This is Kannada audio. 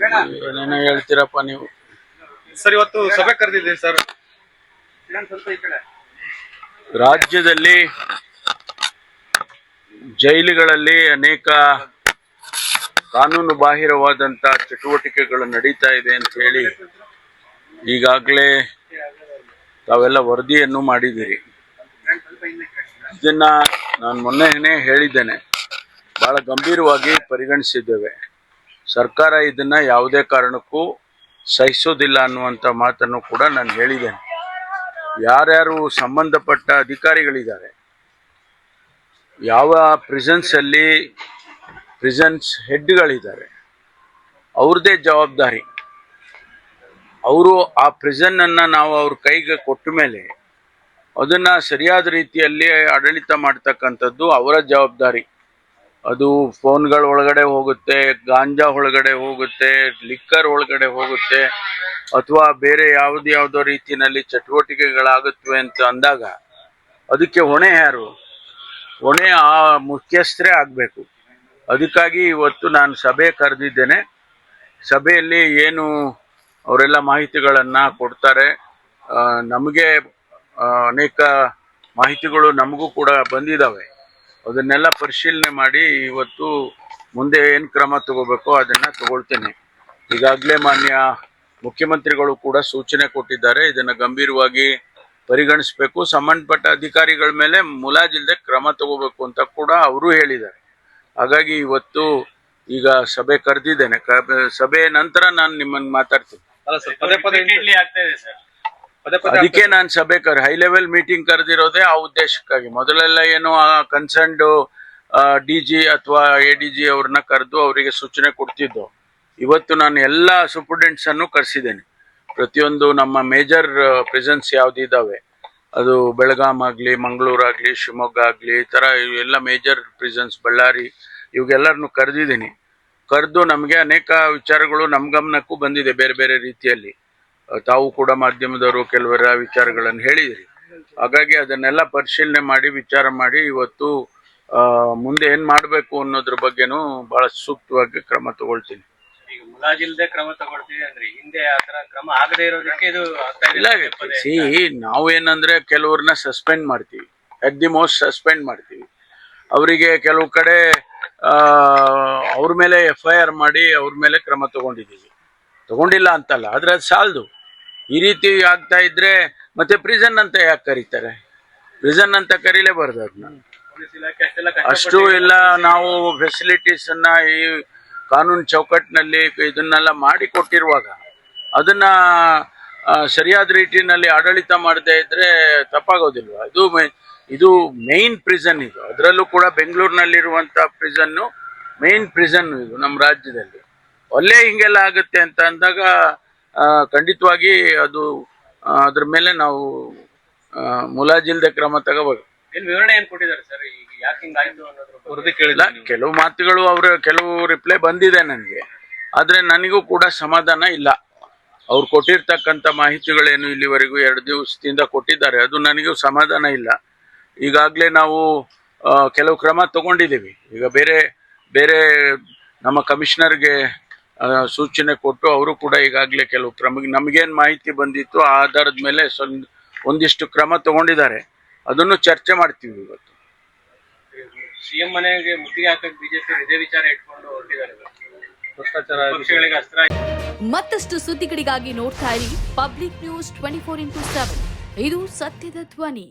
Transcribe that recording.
ಏನೇನೋ ಹೇಳ್ತೀರಪ್ಪ ನೀವು. ಸರ್, ಇವತ್ತು ಸಭೆ ಕರೆದಿದ್ದೀವಿ ಸರ್. ರಾಜ್ಯದಲ್ಲಿ ಜೈಲುಗಳಲ್ಲಿ ಅನೇಕ ಕಾನೂನು ಬಾಹಿರವಾದಂತ ಚಟುವಟಿಕೆಗಳು ನಡೀತಾ ಇದೆ ಅಂತ ಹೇಳಿ ಈಗಾಗಲೇ ತಾವೆಲ್ಲ ವರದಿಯನ್ನು ಮಾಡಿದ್ದೀರಿ. ಇದನ್ನ ನಾನು ಮೊನ್ನೆನೇ ಹೇಳಿದ್ದೇನೆ, ಬಹಳ ಗಂಭೀರವಾಗಿ ಪರಿಗಣಿಸಿದ್ದೇವೆ. ಸರ್ಕಾರ ಇದನ್ನ ಯಾವುದೇ ಕಾರಣಕ್ಕೂ ಸಹಿಸೋದಿಲ್ಲ ಅನ್ನುವಂಥ ಮಾತನ್ನು ಕೂಡ ನಾನು ಹೇಳಿದ್ದೇನೆ. ಯಾರ್ಯಾರು ಸಂಬಂಧಪಟ್ಟ ಅಧಿಕಾರಿಗಳಿದ್ದಾರೆ, ಯಾವ ಪ್ರಿಸನ್ಸ್ ಹೆಡ್ಗಳಿದ್ದಾರೆ, ಅವ್ರದ್ದೇ ಜವಾಬ್ದಾರಿ. ಅವರು ಆ ಪ್ರಿಸನ್ ಅನ್ನ ನಾವು ಅವ್ರ ಕೈಗೆ ಕೊಟ್ಟ ಮೇಲೆ ಅದನ್ನ ಸರಿಯಾದ ರೀತಿಯಲ್ಲಿ ಆಡಳಿತ ಮಾಡ್ತಕ್ಕಂಥದ್ದು ಅವರ ಜವಾಬ್ದಾರಿ. ಅದು ಫೋನ್ಗಳ ಒಳಗಡೆ ಹೋಗುತ್ತೆ, ಗಾಂಜಾ ಒಳಗಡೆ ಹೋಗುತ್ತೆ, ಲಿಕ್ಕರ್ ಒಳಗಡೆ ಹೋಗುತ್ತೆ, ಅಥವಾ ಬೇರೆ ಯಾವುದೋ ರೀತಿಯಲ್ಲಿ ಚಟುವಟಿಕೆಗಳಾಗುತ್ತವೆ ಅಂತ ಅಂದಾಗ ಅದಕ್ಕೆ ಹೊಣೆ ಯಾರು? ಹೊಣೆ ಆ ಮುಖ್ಯಸ್ಥರೇ ಆಗಬೇಕು. ಅದಕ್ಕಾಗಿ ಇವತ್ತು ನಾನು ಸಭೆ ಕರೆದಿದ್ದೇನೆ. ಸಭೆಯಲ್ಲಿ ಏನು ಅವರೆಲ್ಲ ಮಾಹಿತಿಗಳನ್ನು ಕೊಡ್ತಾರೆ, ನಮಗೆ ಅನೇಕ ಮಾಹಿತಿಗಳು ನಮಗೂ ಕೂಡ ಬಂದಿದ್ದಾವೆ. ಅದನ್ನೆಲ್ಲ ಪರಿಶೀಲನೆ ಮಾಡಿ ಇವತ್ತು ಮುಂದೆ ಏನು ಕ್ರಮ ತಗೋಬೇಕೋ ಅದನ್ನು ತಗೊಳ್ತೇನೆ. ಈಗಾಗಲೇ ಮಾನ್ಯ ಮುಖ್ಯಮಂತ್ರಿಗಳು ಕೂಡ ಸೂಚನೆ ಕೊಟ್ಟಿದ್ದಾರೆ, ಇದನ್ನು ಗಂಭೀರವಾಗಿ ಪರಿಗಣಿಸಬೇಕು, ಸಂಬಂಧಪಟ್ಟ ಅಧಿಕಾರಿಗಳ ಮೇಲೆ ಮುಲಾಜಿಲ್ಲದೆ ಕ್ರಮ ತಗೋಬೇಕು ಅಂತ ಕೂಡ ಅವರು ಹೇಳಿದ್ದಾರೆ. ಹಾಗಾಗಿ ಇವತ್ತು ಈಗ ಸಭೆ ಕರೆದಿದ್ದೇನೆ. ಸಭೆ ನಂತರ ನಾನು ನಿಮ್ಮನ್ನು ಮಾತಾಡ್ತೀನಿ. ಅದಕ್ಕೆ ನಾನು ಸಭೆ ಹೈ ಲೆವೆಲ್ ಮೀಟಿಂಗ್ ಕರೆದಿರೋದೇ ಆ ಉದ್ದೇಶಕ್ಕಾಗಿ. ಮೊದಲೆಲ್ಲ ಏನು ಕನ್ಸರ್ನ್ಡ್ DG ಅಥವಾ ADG ಅವ್ರನ್ನ ಕರೆದು ಅವರಿಗೆ ಸೂಚನೆ ಕೊಡ್ತಿದ್ದು. ಇವತ್ತು ನಾನು ಎಲ್ಲ ಸೂಪರ್ಡೆಂಟ್ಸ್ ಅನ್ನು ಕರೆಸಿದ್ದೇನೆ. ಪ್ರತಿಯೊಂದು ನಮ್ಮ ಮೇಜರ್ ಪ್ರಿಸನ್ಸ್ ಯಾವ್ದಿದ್ದಾವೆ, ಅದು ಬೆಳಗಾಂ ಆಗಲಿ, ಮಂಗಳೂರು ಆಗಲಿ, ಶಿವಮೊಗ್ಗ ಆಗಲಿ, ಈ ಥರ ಎಲ್ಲ ಮೇಜರ್ ಪ್ರಿಸನ್ಸ್, ಬಳ್ಳಾರಿ, ಇವಾಗೆಲ್ಲರನ್ನು ಕರೆದಿದ್ದೀನಿ. ಕರೆದು ನಮಗೆ ಅನೇಕ ವಿಚಾರಗಳು ನಮ್ಮ ಗಮನಕ್ಕೂ ಬಂದಿದೆ ಬೇರೆ ಬೇರೆ ರೀತಿಯಲ್ಲಿ. ತಾವು ಕೂಡ ಮಾಧ್ಯಮದವರು ಕೆಲವರ ವಿಚಾರಗಳನ್ನು ಹೇಳಿದಿರಿ. ಹಾಗಾಗಿ ಅದನ್ನೆಲ್ಲ ಪರಿಶೀಲನೆ ಮಾಡಿ ವಿಚಾರ ಮಾಡಿ ಇವತ್ತು ಮುಂದೆ ಏನ್ ಮಾಡಬೇಕು ಅನ್ನೋದ್ರ ಬಗ್ಗೆನೂ ಬಹಳ ಸೂಕ್ತವಾಗಿ ಕ್ರಮ ತಗೊಳ್ತೀನಿ. ಈಗ ಮುಲಾಜಿಲ್ಲದೆ ಕ್ರಮ ತಗೊಳ್ತೀವಿ ಅಂದ್ರೆ ಹಿಂದೆ ಆತರ ಕ್ರಮ ಆಗದೆ ಇರೋದಕ್ಕೆ ಇದು ನಾವೇನಂದ್ರೆ ಕೆಲವ್ರನ್ನ ಸಸ್ಪೆಂಡ್ ಮಾಡ್ತೀವಿ, ಅಟ್ ದಿ ಮೋಸ್ಟ್ ಸಸ್ಪೆಂಡ್ ಮಾಡ್ತೀವಿ. ಅವರಿಗೆ ಕೆಲವು ಕಡೆ ಅವ್ರ ಮೇಲೆ FIR ಮಾಡಿ ಅವ್ರ ಮೇಲೆ ಕ್ರಮ ತಗೊಂಡಿಲ್ಲ ಅಂತಲ್ಲ, ಆದ್ರೆ ಅದು ಸಾಲದು. ಈ ರೀತಿ ಆಗ್ತಾ ಇದ್ರೆ ಮತ್ತೆ ಪ್ರಿಸನ್ ಅಂತ ಯಾಕೆ ಕರೀತಾರೆ? ಪ್ರಿಸನ್ ಅಂತ ಕರೀಲೇಬಾರ್ದು. ಅದನ್ನ ಅಷ್ಟು ಎಲ್ಲ ನಾವು ಫೆಸಿಲಿಟೀಸ್ ಅನ್ನ ಈ ಕಾನೂನು ಚೌಕಟ್ಟಿನಲ್ಲಿ ಇದನ್ನೆಲ್ಲ ಮಾಡಿ ಕೊಟ್ಟಿರುವಾಗ ಅದನ್ನ ಸರಿಯಾದ ರೀತಿಯಲ್ಲಿ ಆಡಳಿತ ಮಾಡದೇ ಇದ್ರೆ ತಪ್ಪಾಗೋದಿಲ್ವಾ? ಇದು ಮೇನ್ ಪ್ರಿಸನ್. ಇದು ಅದರಲ್ಲೂ ಕೂಡ ಬೆಂಗಳೂರಿನಲ್ಲಿರುವಂತ ಪ್ರಿಸನ್ನು ಮೇನ್ ಪ್ರಿಸನ್ ಇದು ನಮ್ಮ ರಾಜ್ಯದಲ್ಲಿ. ಅಲ್ಲೇ ಹಿಂಗೆಲ್ಲ ಆಗುತ್ತೆ ಅಂತ ಅಂದಾಗ ಖಂಡಿತವಾಗಿ ಅದು ಅದ್ರ ಮೇಲೆ ನಾವು ಮುಲಾಜಿಲ್ದೆ ಕ್ರಮ ತಗೋಬೇಕು. ವಿವರಣೆ ಏನ್ ಕೊಟ್ಟಿದ್ದಾರೆ ಸರ್, ಈಗ ಯಾಕೆ ಹಿಂಗಾಯ್ತು ಅನ್ನೋದ್ರ ವರದಿ ಕೇಳಿಲ್ಲ. ಕೆಲವು ಮಾತುಗಳು ಕೆಲವು ರಿಪ್ಲೈ ಬಂದಿದೆ ನನಗೆ, ಆದ್ರೆ ನನಗೂ ಕೂಡ ಸಮಾಧಾನ ಇಲ್ಲ. ಅವ್ರು ಕೊಟ್ಟಿರ್ತಕ್ಕಂಥ ಮಾಹಿತಿಗಳೇನು ಇಲ್ಲಿವರೆಗೂ 2 ದಿವಸದಿಂದ ಕೊಟ್ಟಿದ್ದಾರೆ, ಅದು ನನಗೂ ಸಮಾಧಾನ ಇಲ್ಲ. ಈಗಾಗಲೇ ನಾವು ಕೆಲವು ಕ್ರಮ ತಗೊಂಡಿದ್ದೀವಿ. ಈಗ ಬೇರೆ ನಮ್ಮ ಕಮಿಷನರ್ಗೆ ಸೂಚನೆ ಕೊಟ್ಟು ಅವರು ಕೂಡ ಈಗಾಗಲೇ ಕೆಲವು ನಮಗೇನು ಮಾಹಿತಿ ಬಂದಿತ್ತು ಆ ಆಧಾರದ ಮೇಲೆ ಒಂದಿಷ್ಟು ಕ್ರಮ ತಗೊಂಡಿದ್ದಾರೆ. ಅದನ್ನು ಚರ್ಚೆ ಮಾಡ್ತೀವಿ ಇವತ್ತು. CM ಮನೆಗೆ ಮುತ್ತಿಗೆ ಹಾಕಕ್ಕೆ ಬಿಜೆಪಿ ಇದೇ ವಿಚಾರ ಇಟ್ಕೊಂಡು ಹೊರಟಿದ್ದಾರೆ. ಮತ್ತಷ್ಟು ಸುದ್ದಿಗಳಿಗಾಗಿ ನೋಡ್ತಾ ಇರಿ ಪಬ್ಲಿಕ್ ನ್ಯೂಸ್ 24x7. ಇದು ಸತ್ಯದ ಧ್ವನಿ.